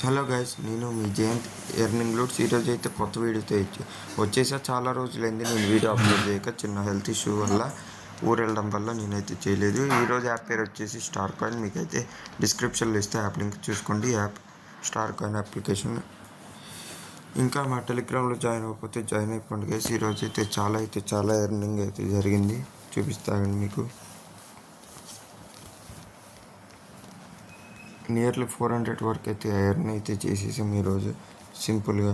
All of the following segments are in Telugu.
హలో గైస్, నేను మీ జయంత్ ఎర్నింగ్ లూట్స్. ఈరోజు అయితే కొత్త వీడియోతో వచ్చేసా. చాలా రోజులైంది నేను వీడియో అప్లోడ్ చేయక, చిన్న హెల్త్ ఇష్యూ వల్ల ఊరు వెళ్ళడం వల్ల నేనైతే చేయలేదు. ఈరోజు యాప్ పేరు వచ్చేసి స్టార్ కాయిన్. మీకైతే డిస్క్రిప్షన్లో ఇస్తే యాప్ లింక్ చూసుకోండి. App star coin application. ఇంకా మా టెలిగ్రామ్లో జాయిన్ అవ్వకపోతే జాయిన్ అయిపోండి గైస్. ఈరోజు అయితే చాలా ఎర్నింగ్ అయితే జరిగింది, చూపిస్తానండి మీకు. నియర్లీ 400 వరకు అయితే ఎర్న్ అయితే చేసేసాం ఈరోజు సింపుల్గా.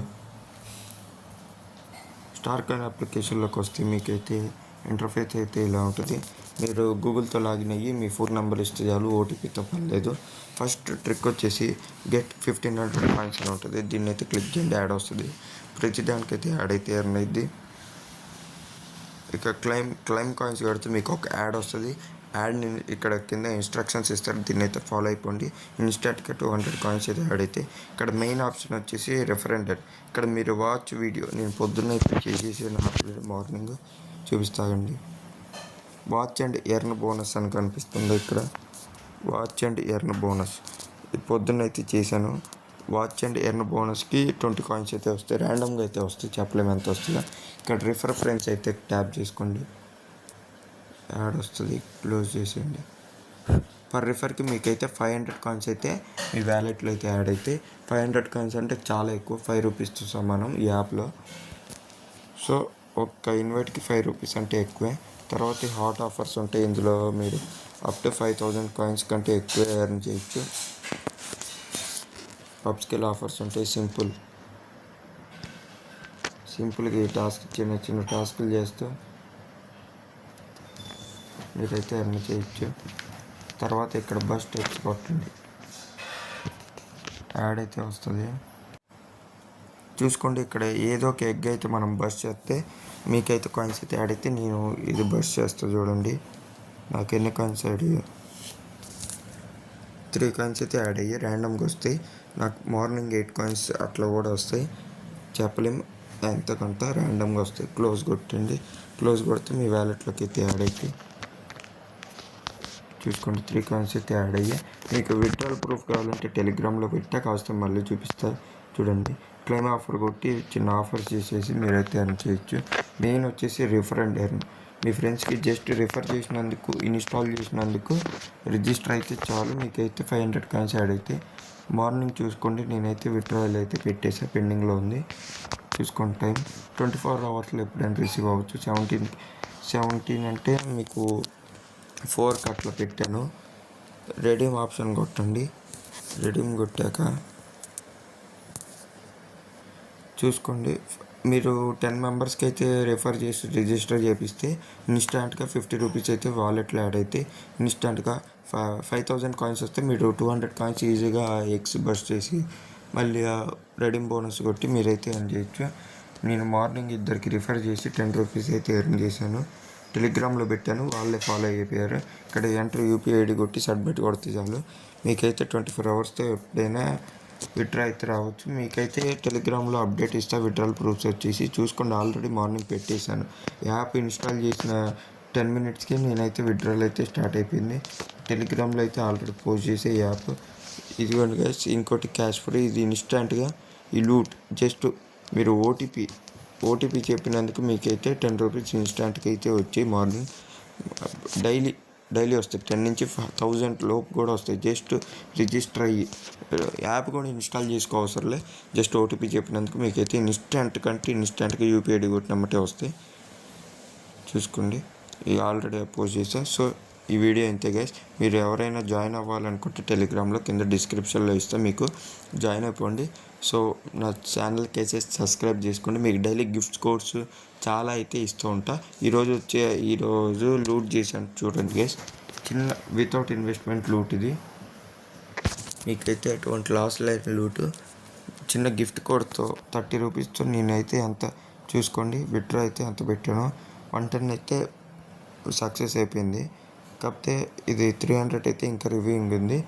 స్టార్ కాయిన్ అప్లికేషన్లోకి వస్తే మీకైతే ఇంటర్ఫేస్ అయితే ఇలా ఉంటుంది. మీరు గూగుల్తో లాగిన్ అయ్యి మీ ఫోన్ నెంబర్ ఇస్తే చాలు, ఓటీపీతో పని లేదు. ఫస్ట్ ట్రిక్ వచ్చేసి గెట్ 1500 కాయిన్స్ అని ఉంటుంది. దీన్ని అయితే క్లిక్ చేయండి, యాడ్ వస్తుంది. ప్రతి దానికైతే యాడ్ అయితే ఎర్న్ అయింది. ఇక క్లైమ్ కాయిన్స్ కడితే మీకు ఒక యాడ్ వస్తుంది. యాడ్ని ఇక్కడ కింద ఇన్స్ట్రక్షన్స్ ఇస్తారు, దీన్ని అయితే ఫాలో అయిపోండి. ఇన్స్టాంట్గా 200 కాయిన్స్ అయితే యాడ్ అయితే. ఇక్కడ మెయిన్ ఆప్షన్ వచ్చేసి రెఫరెండెడ్. ఇక్కడ మీరు వాచ్ వీడియో, నేను పొద్దున్న అయితే చేసేసి మార్నింగ్ చూపిస్తానండి. వాచ్ అండ్ ఎర్న్ బోనస్ అని కనిపిస్తుంది ఇక్కడ. వాచ్ అండ్ ఎర్న్ బోనస్ పొద్దున్న అయితే చేశాను. వాచ్ అండ్ ఎర్న్ బోనస్కి 20 కాయిన్స్ అయితే వస్తాయి. ర్యాండమ్గా అయితే వస్తాయి, చెప్పలేము ఎంత వస్తుందో. ఇక్కడ రిఫర్ ఫ్రెండ్స్ అయితే ట్యాప్ చేసుకోండి, యాడ్ వస్తుంది, క్లోజ్ చేసేయండి. పర్ రిఫర్కి మీకైతే 500 కాయిన్స్ అయితే మీ వ్యాలెట్లో అయితే యాడ్ అయితే. 500 కాయిన్స్ అంటే చాలా ఎక్కువ, 5 రూపీస్తో సమానం ఈ యాప్లో. సో ఒక్క ఇన్వైట్కి 5 రూపీస్ అంటే ఎక్కువే. తర్వాత హాట్ ఆఫర్స్ ఉంటాయి ఇందులో. మీరు అప్ టు 5000 కాయిన్స్ కంటే ఎక్కువ ఎర్న్ చేయొచ్చు. అప్ స్కేల్ ఆఫర్స్ ఉంటాయి. సింపుల్గా ఈ టాస్క్, చిన్న టాస్కులు చేస్తూ మీరైతే ఎర్న్ చేయొచ్చు. తర్వాత ఇక్కడ బస్ టెక్స్ కొట్టండి, యాడ్ అయితే వస్తుంది. చూసుకోండి, ఇక్కడ ఏదో ఒక ఎగ్ అయితే మనం బస్ చేస్తే మీకైతే కాయిన్స్ అయితే యాడ్ అయితే. నేను ఇది బస్ చేస్తా, చూడండి నాకు ఎన్ని కాయిన్స్ యాడ్ అయ్యాయి. 3 కాయిన్స్ అయితే యాడ్ అయ్యి ర్యాండమ్గా వస్తాయి. నాకు మార్నింగ్ 8 కాయిన్స్ అట్లా కూడా వస్తాయి, చెప్పలేము ఎంతకంత ర్యాండమ్గా వస్తాయి. క్లోజ్ కొట్టండి, క్లోజ్ కొడితే మీ వ్యాలెట్లోకి అయితే యాడ్ అయితే. చూసుకోండి, 3 కాయిన్స్ అయితే యాడ్ అయ్యాయి. మీకు విత్డ్రాల్ ప్రూఫ్ కావాలంటే టెలిగ్రామ్లో పెట్టా, కాస్త మళ్ళీ చూపిస్తా చూడండి. క్లెయిమ్ ఆఫర్ కొట్టి చిన్న ఆఫర్ చేసేసి మీరైతే ఎర్న్ చేయొచ్చు. మెయిన్ వచ్చేసి రిఫర్ అండ్ ఎర్న్. మీ ఫ్రెండ్స్కి జస్ట్ రిఫర్ చేసినందుకు, ఇన్స్టాల్ చేసినందుకు రిజిస్టర్ అయితే చాలు, మీకైతే 500 కాయిన్స్ యాడ్ అయితే. మార్నింగ్ చూసుకోండి, నేనైతే విత్డ్రాయల్ అయితే పెట్టేసా, పెండింగ్లో ఉంది. చూసుకోండి టైం 24 అవర్స్లో ఎప్పుడైనా రిసీవ్ అవ్వచ్చు. 17 అంటే మీకు 4కి అట్లా పెట్టాను. రెడీమ్ ఆప్షన్ కొట్టండి. రెడీమ్ కొట్టాక చూసుకోండి, మీరు 10 మెంబర్స్కి అయితే రెఫర్ చేసి రిజిస్టర్ చేపిస్తే ఇన్స్టాంట్గా 50 రూపీస్ అయితే వాలెట్లో యాడ్ అయితే. ఇన్స్టాంట్గా 5000 కాయిన్స్ వస్తే మీరు 200 కాయిన్స్ ఈజీగా ఎగ్స్ బస్ చేసి మళ్ళీ రెడీమ్ బోనస్ కొట్టి మీరైతే ఎర్న్ చేయొచ్చు. నేను మార్నింగ్ ఇద్దరికి రిఫర్ చేసి 10 రూపీస్ అయితే ఎర్న్ చేశాను. టెలిగ్రామ్లో పెట్టాను, వాళ్ళే ఫాలో అయిపోయారు. ఇక్కడ ఎంటర్ యూపీఐ ఐడి కొట్టి సబ్మిట్ కొడితే చాలు, మీకైతే 24 అవర్స్తో ఎప్పుడైనా విత్డ్రా అయితే రావచ్చు. మీకైతే టెలిగ్రామ్లో అప్డేట్ ఇస్తా విత్డ్రాల్ ప్రూఫ్స్ వచ్చేసి. చూసుకోండి, ఆల్రెడీ మార్నింగ్ పెట్టేశాను. యాప్ ఇన్స్టాల్ చేసిన 10 మినిట్స్కి నేనైతే విత్డ్రాల్ అయితే స్టార్ట్ అయిపోయింది. టెలిగ్రామ్లో అయితే ఆల్రెడీ పోస్ట్ చేసే యాప్ ఇదిగోండి గైస్. ఇంకోటి క్యాష్ ఫ్రీ, ఇది ఇన్స్టాంట్గా ఈ లూట్. జస్ట్ మీరు ఓటీపీ చెప్పినందుకు మీకైతే 10 రూపీస్ ఇన్స్టాంట్గా అయితే వచ్చాయి. మార్నింగ్ డైలీ వస్తాయి, 10 నుంచి 1000 లోపు కూడా వస్తాయి. జస్ట్ రిజిస్టర్ అయ్యి యాప్ కూడా ఇన్స్టాల్ చేసుకోవసరంలే, జస్ట్ ఓటీపీ చెప్పినందుకు మీకైతే ఇన్స్టాంట్గా యూపీఐ ఐడి కొట్టినమ్మటే వస్తాయి. చూసుకోండి, ఇది ఆల్రెడీ పోస్ట్ చేశాను. సో ఈ వీడియో ఇంతే గైస్. మీరు ఎవరైనా జాయిన్ అవ్వాలనుకుంటే టెలిగ్రామ్లో కింద డిస్క్రిప్షన్లో ఇస్తే మీకు జాయిన్ అయిపోండి. సో నా ఛానల్కి అయితే సబ్స్క్రైబ్ చేసుకోండి. మీకు డైలీ గిఫ్ట్స్ కోడ్స్ చాలా అయితే ఇస్తూ ఉంటా. ఈరోజు లూట్ చేశాను చూడండి గైస్. చిన్న వితౌట్ ఇన్వెస్ట్మెంట్ లూట్ ఇది. మీకైతే ఎటువంటి లాస్ లేని లూటు. చిన్న గిఫ్ట్ కోడ్తో 30 రూపీస్తో నేనైతే అంత చూసుకోండి విత్డ్రా అయితే అంత పెట్టాను. 110 అయితే సక్సెస్ అయిపోయింది. కాకపోతే ఇది 300 అయితే ఇంకా రివ్యూయింగ్ ఉంది.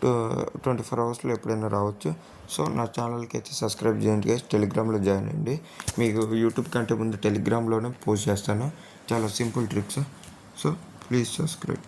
24 అవర్స్లో ఎప్పుడైనా రావచ్చు. సో నా ఛానల్కి అయితే సబ్స్క్రైబ్ చేయండి గైస్. టెలిగ్రామ్లో జాయిన్ అయ్యండి. మీకు యూట్యూబ్ కంటే ముందు టెలిగ్రామ్లోనే పోస్ట్ చేస్తాను చాలా simple tricks. So please subscribe.